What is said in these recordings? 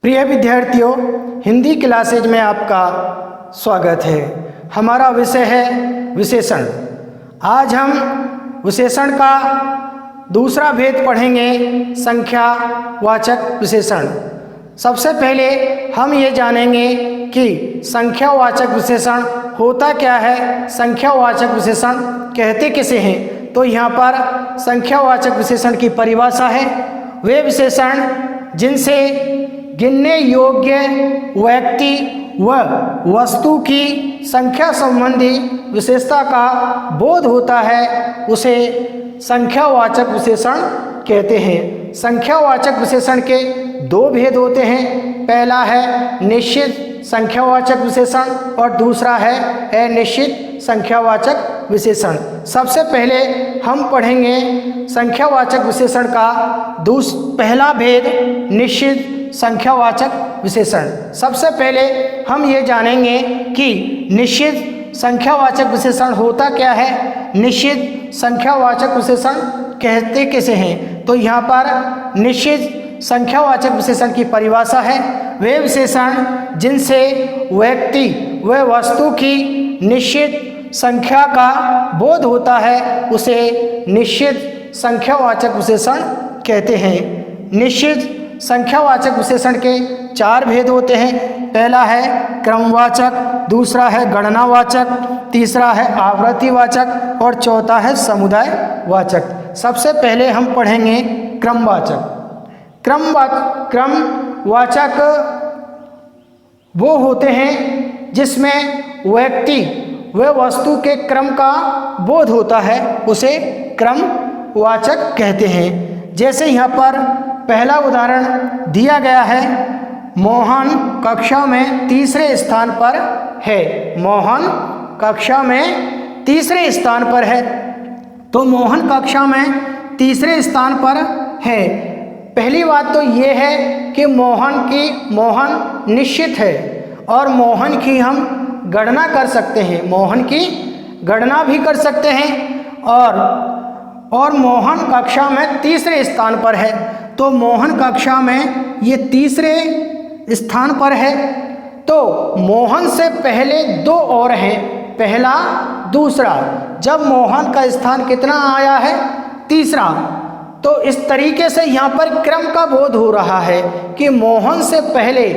प्रिय विद्यार्थियों, हिंदी क्लासेज में आपका स्वागत है। हमारा विषय है विशेषण। आज हम विशेषण का दूसरा भेद पढ़ेंगे, संख्यावाचक विशेषण। सबसे पहले हम ये जानेंगे कि संख्यावाचक विशेषण होता क्या है, संख्यावाचक विशेषण कहते किसे हैं। तो यहाँ पर संख्यावाचक विशेषण की परिभाषा है, वे विशेषण जिनसे गिनने योग्य व्यक्ति व वस्तु की संख्या संबंधी विशेषता का बोध होता है, उसे संख्यावाचक विशेषण कहते हैं। संख्यावाचक विशेषण के दो भेद होते हैं, पहला है निश्चित संख्यावाचक विशेषण और दूसरा है अनिश्चित संख्यावाचक विशेषण। सबसे पहले हम पढ़ेंगे संख्यावाचक विशेषण का पहला भेद, निश्चित संख्यावाचक विशेषण। सबसे पहले हम ये जानेंगे कि निश्चित संख्यावाचक विशेषण होता क्या है, निश्चित संख्यावाचक विशेषण कहते किसे हैं। तो यहाँ पर निश्चित संख्यावाचक विशेषण की परिभाषा है, वे विशेषण जिनसे व्यक्ति व वस्तु की निश्चित संख्या का बोध होता है, उसे निश्चित संख्यावाचक विशेषण कहते हैं। निश्चित संख्यावाचक विशेषण के चार भेद होते हैं, पहला है क्रमवाचक, दूसरा है गणनावाचक, तीसरा है आवृत्तिवाचक और चौथा है समुदायवाचक। सबसे पहले हम पढ़ेंगे क्रमवाचक। क्रमवाचक वो होते हैं जिसमें व्यक्ति व वस्तु के क्रम का बोध होता है, उसे क्रमवाचक कहते हैं। जैसे यहाँ पर पहला उदाहरण दिया गया है, मोहन कक्षा में तीसरे स्थान पर है। मोहन कक्षा में तीसरे स्थान पर है, तो मोहन कक्षा में तीसरे स्थान पर है। पहली बात तो ये है कि मोहन निश्चित है और मोहन की हम गणना कर सकते हैं, मोहन की गणना भी कर सकते हैं और मोहन कक्षा में तीसरे स्थान पर है, तो मोहन कक्षा में ये तीसरे स्थान पर है। तो मोहन से पहले दो और हैं, पहला दूसरा। जब मोहन का स्थान कितना आया है, तीसरा, तो इस तरीके से यहाँ पर क्रम का बोध हो रहा है कि मोहन से पहले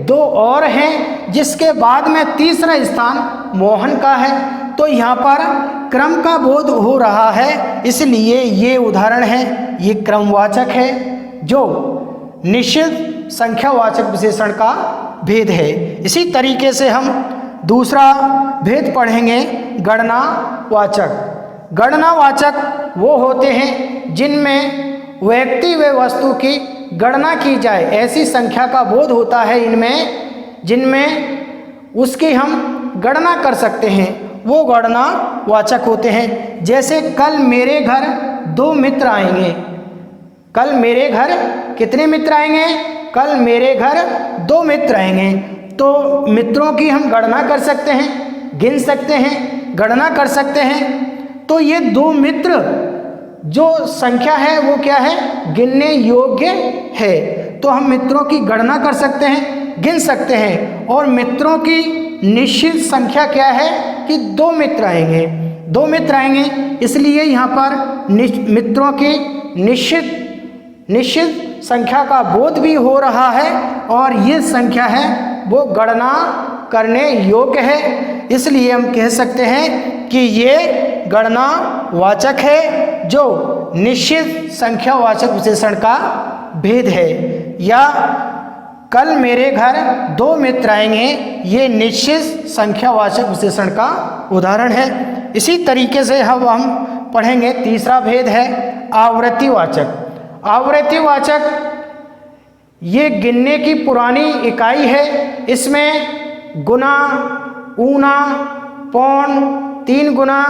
दो और हैं, जिसके बाद में तीसरा स्थान मोहन का है। तो यहाँ पर क्रम का बोध हो रहा है, इसलिए ये उदाहरण है, ये क्रमवाचक है, जो निश्चित संख्यावाचक विशेषण का भेद है। इसी तरीके से हम दूसरा भेद पढ़ेंगे, गणनावाचक। गणनावाचक वो होते हैं जिनमें व्यक्ति व वस्तु की गणना की जाए, ऐसी संख्या का बोध होता है इनमें जिनमें उसकी हम गणना कर सकते हैं, वो गणनावाचक होते हैं। जैसे कल मेरे घर दो मित्र आएंगे। कल मेरे घर कितने मित्र आएंगे? कल मेरे घर दो मित्र आएंगे। तो मित्रों की हम गणना कर सकते हैं, गिन सकते हैं, गणना कर सकते हैं। तो ये दो मित्र जो संख्या है वो क्या है, गिनने योग्य है। तो हम मित्रों की गणना कर सकते हैं, गिन सकते हैं। और मित्रों की निश्चित संख्या क्या है कि दो मित्र आएंगे, दो मित्र आएंगे, इसलिए यहाँ पर मित्रों की निश्चित संख्या का बोध भी हो रहा है और ये संख्या है वो गणना करने योग्य है। इसलिए हम कह सकते हैं कि ये गणनावाचक है, जो निश्चित संख्यावाचक विशेषण का भेद है। या कल मेरे घर दो मित्र आएंगे, ये निश्चित संख्यावाचक विशेषण का उदाहरण है। इसी तरीके से हम पढ़ेंगे, तीसरा भेद है आवृत्तिवाचक। आवृत्तिवाचक ये गिनने की पुरानी इकाई है, इसमें गुना, ऊना, पौन, 3 गुना,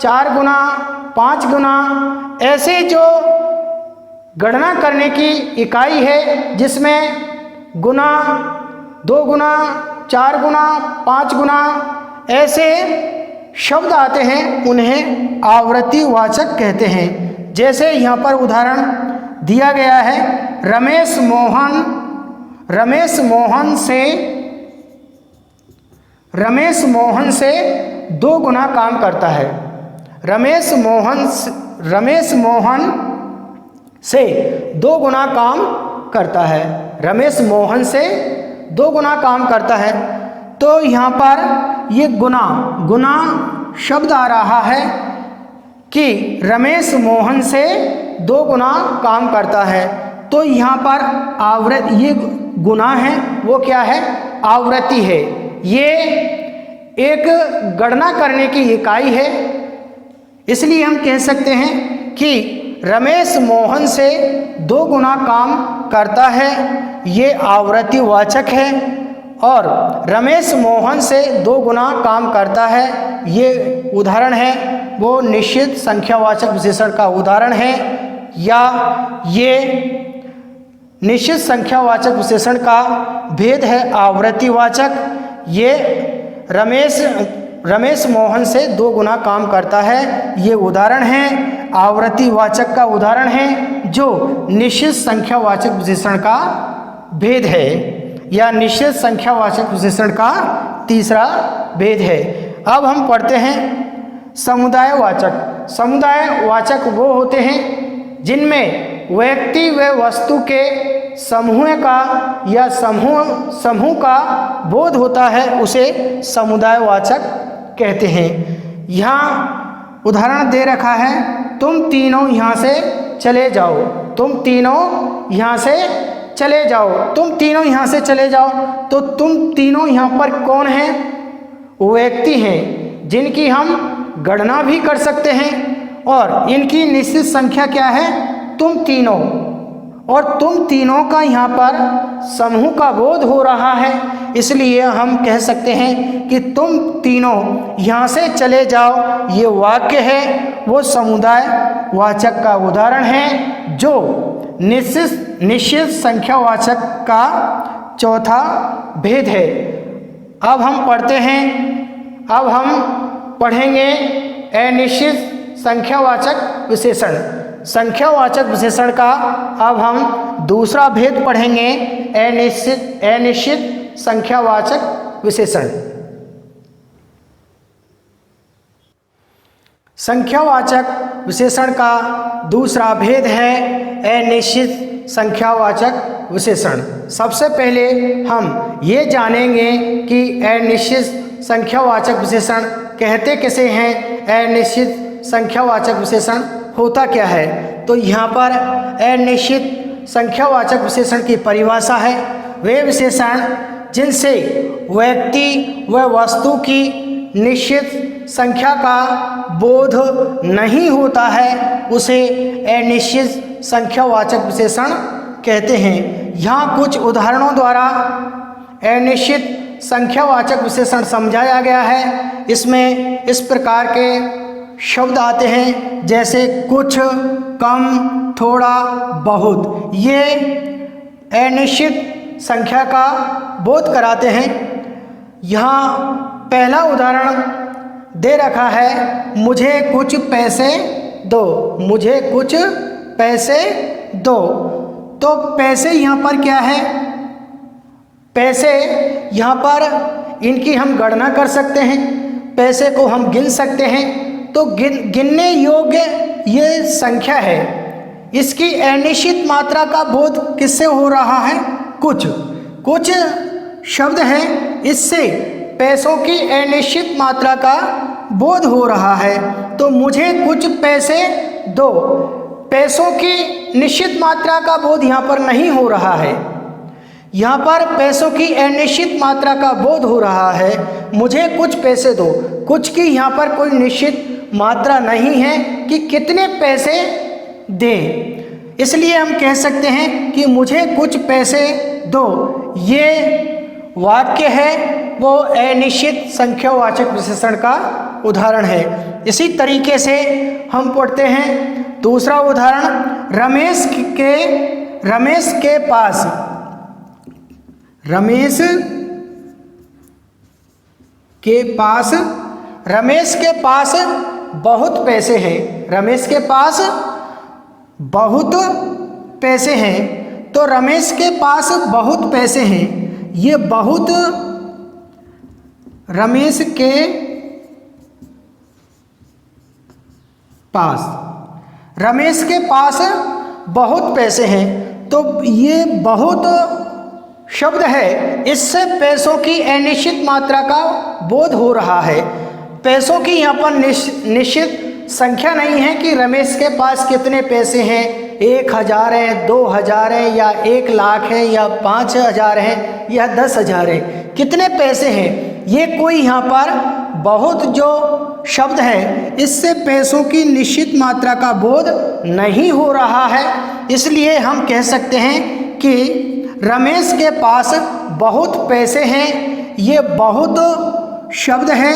4 गुना, 5 गुना, ऐसे जो गणना करने की इकाई है, जिसमें गुना, 2 गुना, 4 गुना, 5 गुना ऐसे शब्द आते हैं, उन्हें आवृत्तिवाचक कहते हैं। जैसे यहाँ पर उदाहरण दिया गया है, रमेश मोहन से 2 गुना काम करता है। रमेश मोहन से 2 गुना काम करता है। रमेश मोहन से 2 गुना काम करता है। तो यहाँ पर ये गुना शब्द आ रहा है कि रमेश मोहन से 2 गुना काम करता है। तो यहाँ पर ये गुना है वो क्या है? आवृत्ति है। ये एक गणना करने की इकाई है। इसलिए हम कह सकते हैं कि रमेश मोहन से 2 गुना काम करता है, ये आवृत्तिवाचक है। और रमेश मोहन से 2 गुना काम करता है, ये उदाहरण है, वो निश्चित संख्यावाचक विशेषण का उदाहरण है, या ये निश्चित संख्यावाचक विशेषण का भेद है आवृत्तिवाचक। ये रमेश मोहन से 2 गुना काम करता है, ये उदाहरण है, आवृत्तिवाचक का उदाहरण है, जो निश्चित संख्यावाचक विशेषण का भेद है, या निश्चित संख्यावाचक विशेषण का तीसरा भेद है। अब हम पढ़ते हैं समुदायवाचक। समुदायवाचक वो होते हैं जिनमें व्यक्ति व वस्तु के समूह का या समूह का बोध होता है, उसे समुदायवाचक कहते हैं। यहाँ उदाहरण दे रखा है, तुम तीनों यहाँ से चले जाओ, तुम तीनों यहाँ से चले जाओ, तुम तीनों यहाँ से चले जाओ। तो तुम तीनों यहाँ पर कौन हैं? व्यक्ति हैं जिनकी हम गणना भी कर सकते हैं, और इनकी निश्चित संख्या क्या है? तुम तीनों। और तुम तीनों का यहाँ पर समूह का बोध हो रहा है, इसलिए हम कह सकते हैं कि तुम तीनों यहाँ से चले जाओ। ये वाक्य है वो समुदायवाचक का उदाहरण है, जो निश्चित संख्यावाचक का चौथा भेद है। अब हम पढ़ेंगे अनिश्चित संख्यावाचक विशेषण। संख्यावाचक विशेषण का अब हम दूसरा भेद पढ़ेंगे, अनिश्चित संख्यावाचक विशेषण। संख्यावाचक विशेषण का दूसरा भेद है अनिश्चित संख्यावाचक विशेषण। सबसे पहले हम ये जानेंगे कि अनिश्चित संख्यावाचक विशेषण कहते किसे हैं, अनिश्चित संख्यावाचक विशेषण होता क्या है। तो यहाँ पर अनिश्चित संख्यावाचक विशेषण की परिभाषा है, वे विशेषण जिनसे व्यक्ति व वस्तु की निश्चित संख्या का बोध नहीं होता है, उसे अनिश्चित संख्यावाचक विशेषण कहते हैं। यहाँ कुछ उदाहरणों द्वारा अनिश्चित संख्यावाचक विशेषण समझाया गया है। इसमें इस प्रकार के शब्द आते हैं जैसे कुछ, कम, थोड़ा, बहुत। ये अनिश्चित संख्या का बोध कराते हैं। यहाँ पहला उदाहरण दे रखा है, मुझे कुछ पैसे दो, मुझे कुछ पैसे दो। तो पैसे यहाँ पर क्या है? पैसे यहाँ पर इनकी हम गणना कर सकते हैं, पैसे को हम गिन सकते हैं। तो गिनने योग्य ये संख्या है, इसकी अनिश्चित मात्रा का बोध किससे हो रहा है? कुछ शब्द है, इससे पैसों की अनिश्चित मात्रा का बोध हो रहा है। तो मुझे कुछ पैसे दो, पैसों की निश्चित मात्रा का बोध यहाँ पर नहीं हो रहा है, यहाँ पर पैसों की अनिश्चित मात्रा का बोध हो रहा है। मुझे कुछ पैसे दो, कुछ की यहाँ पर कोई निश्चित मात्रा नहीं है कि कितने पैसे दें, इसलिए हम कह सकते हैं कि मुझे कुछ पैसे दो। ये वाक्य है वो अनिश्चित संख्यावाचक विशेषण का उदाहरण है। इसी तरीके से हम पढ़ते हैं दूसरा उदाहरण, रमेश के पास बहुत पैसे हैं। रमेश के पास बहुत पैसे हैं। तो रमेश के पास बहुत पैसे हैं। ये बहुत रमेश के पास बहुत पैसे हैं। तो ये बहुत शब्द है, इससे पैसों की अनिश्चित मात्रा का बोध हो रहा है। पैसों की यहाँ पर निश्चित संख्या नहीं है कि रमेश के पास कितने पैसे हैं, 1000 हैं, 2000 हैं, या 1 लाख है, या 5000 हैं, या 10,000 हैं। कितने पैसे हैं, ये कोई यहाँ पर बहुत जो शब्द है, इससे पैसों की निश्चित मात्रा का बोध नहीं हो रहा है। इसलिए हम कह सकते हैं कि रमेश के पास बहुत पैसे हैं। ये बहुत शब्द है,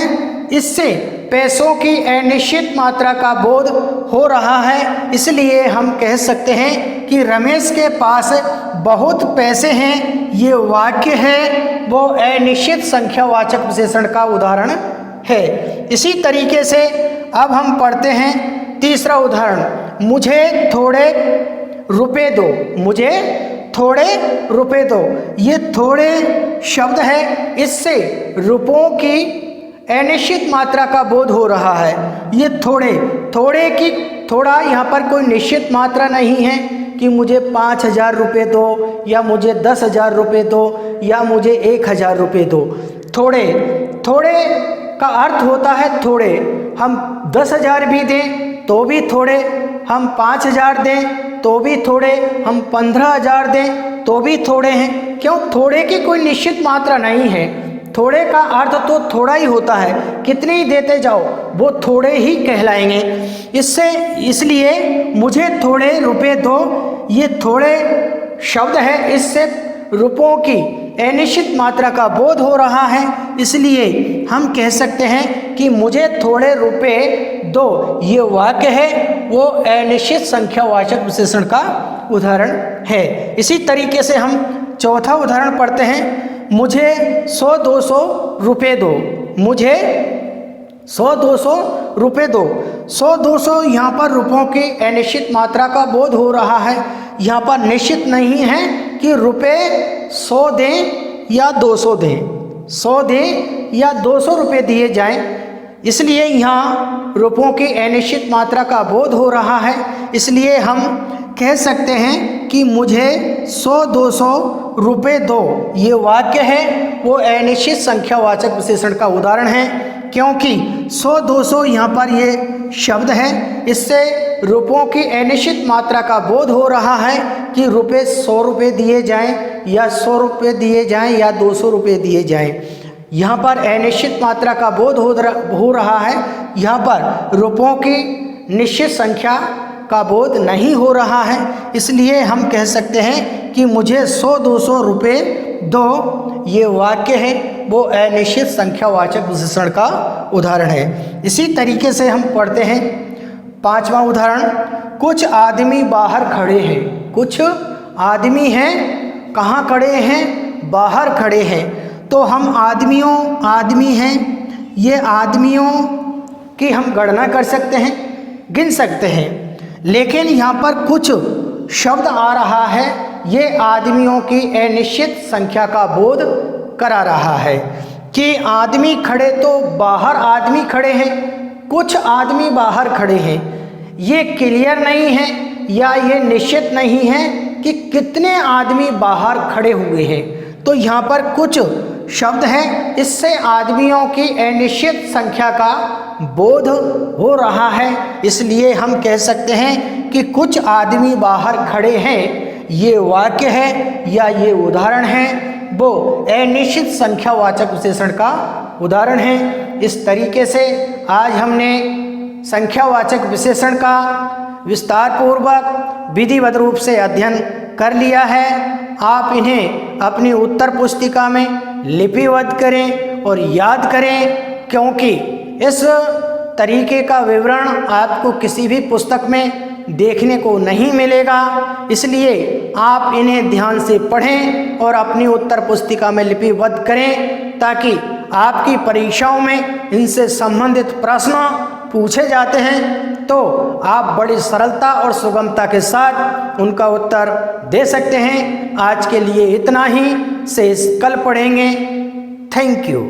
इससे पैसों की अनिश्चित मात्रा का बोध हो रहा है। इसलिए हम कह सकते हैं कि रमेश के पास बहुत पैसे हैं। ये वाक्य है वो अनिश्चित संख्यावाचक विशेषण का उदाहरण है। इसी तरीके से अब हम पढ़ते हैं तीसरा उदाहरण, मुझे थोड़े रुपए दो। मुझे थोड़े रुपए दो। ये थोड़े शब्द है, इससे रुपयों की अनिश्चित मात्रा का बोध हो रहा है। ये थोड़े की थोड़ा यहाँ पर कोई निश्चित मात्रा नहीं है कि मुझे 5000 रुपये दो, या मुझे 10,000 रुपये दो, या मुझे 1000 रुपये दो। थोड़े का अर्थ होता है थोड़े। हम 10,000 भी दें तो भी थोड़े, हम 5000 दें तो भी थोड़े, हम 15,000 दें तो भी थोड़े हैं। क्यों? थोड़े की कोई निश्चित मात्रा नहीं है। थोड़े का अर्थ तो थोड़ा ही होता है, कितने ही देते जाओ वो थोड़े ही कहलाएंगे। इसलिए मुझे थोड़े रुपए दो, ये थोड़े शब्द है, इससे रुपयों की अनिश्चित मात्रा का बोध हो रहा है। इसलिए हम कह सकते हैं कि मुझे थोड़े रुपए दो। ये वाक्य है वो अनिश्चित संख्यावाचक विशेषण का उदाहरण है। इसी तरीके से हम चौथा उदाहरण पढ़ते हैं, मुझे 100-200 रुपये दो। मुझे 100-200 रुपये दो। 100-200 यहाँ पर रुपयों की अनिश्चित मात्रा का बोध हो रहा है। यहाँ पर निश्चित नहीं है कि रुपये 100 दें या 200 दें, 100 दें या 200 रुपये दिए जाएं। इसलिए यहाँ रुपयों की अनिश्चित मात्रा का बोध हो रहा है। इसलिए हम कह सकते हैं कि मुझे 100-200 रुपये दो। ये वाक्य है वो अनिश्चित संख्यावाचक विशेषण का उदाहरण है, क्योंकि 100-200 यहाँ पर ये शब्द है, इससे रुपयों की अनिश्चित मात्रा का बोध हो रहा है कि रुपये 100 रुपये दिए जाएं, या 100 रुपये दिए जाएं, या 200 रुपये दिए जाएं। यहाँ पर अनिश्चित मात्रा का बोध हो रहा है। यहाँ पर रुपयों की निश्चित संख्या का बोध नहीं हो रहा है। इसलिए हम कह सकते हैं कि मुझे 100-200 रुपये दो। ये वाक्य है वो अनिश्चित संख्यावाचक विशेषण का उदाहरण है। इसी तरीके से हम पढ़ते हैं पांचवा उदाहरण, कुछ आदमी बाहर खड़े हैं। कुछ आदमी हैं, कहाँ खड़े हैं? बाहर खड़े हैं। तो हम आदमी हैं, ये आदमियों की हम गणना कर सकते हैं, गिन सकते हैं। लेकिन यहाँ पर कुछ शब्द आ रहा है, ये आदमियों की अनिश्चित संख्या का बोध करा रहा है कि आदमी खड़े तो बाहर आदमी खड़े हैं, कुछ आदमी बाहर खड़े हैं। ये क्लियर नहीं है या ये निश्चित नहीं है कि कितने आदमी बाहर खड़े हुए हैं। तो यहाँ पर कुछ शब्द है, इससे आदमियों की अनिश्चित संख्या का बोध हो रहा है। इसलिए हम कह सकते हैं कि कुछ आदमी बाहर खड़े हैं। ये वाक्य है या ये उदाहरण है वो अनिश्चित संख्यावाचक विशेषण का उदाहरण है। इस तरीके से आज हमने संख्यावाचक विशेषण का विस्तार पूर्वक विधिवत रूप से अध्ययन कर लिया है। आप इन्हें अपनी उत्तर पुस्तिका में लिपिबद्ध करें और याद करें, क्योंकि इस तरीके का विवरण आपको किसी भी पुस्तक में देखने को नहीं मिलेगा। इसलिए आप इन्हें ध्यान से पढ़ें और अपनी उत्तर पुस्तिका में लिपिबद्ध करें, ताकि आपकी परीक्षाओं में इनसे संबंधित प्रश्न पूछे जाते हैं तो आप बड़ी सरलता और सुगमता के साथ उनका उत्तर दे सकते हैं। आज के लिए इतना ही, शेष कल पढ़ेंगे। Thank you.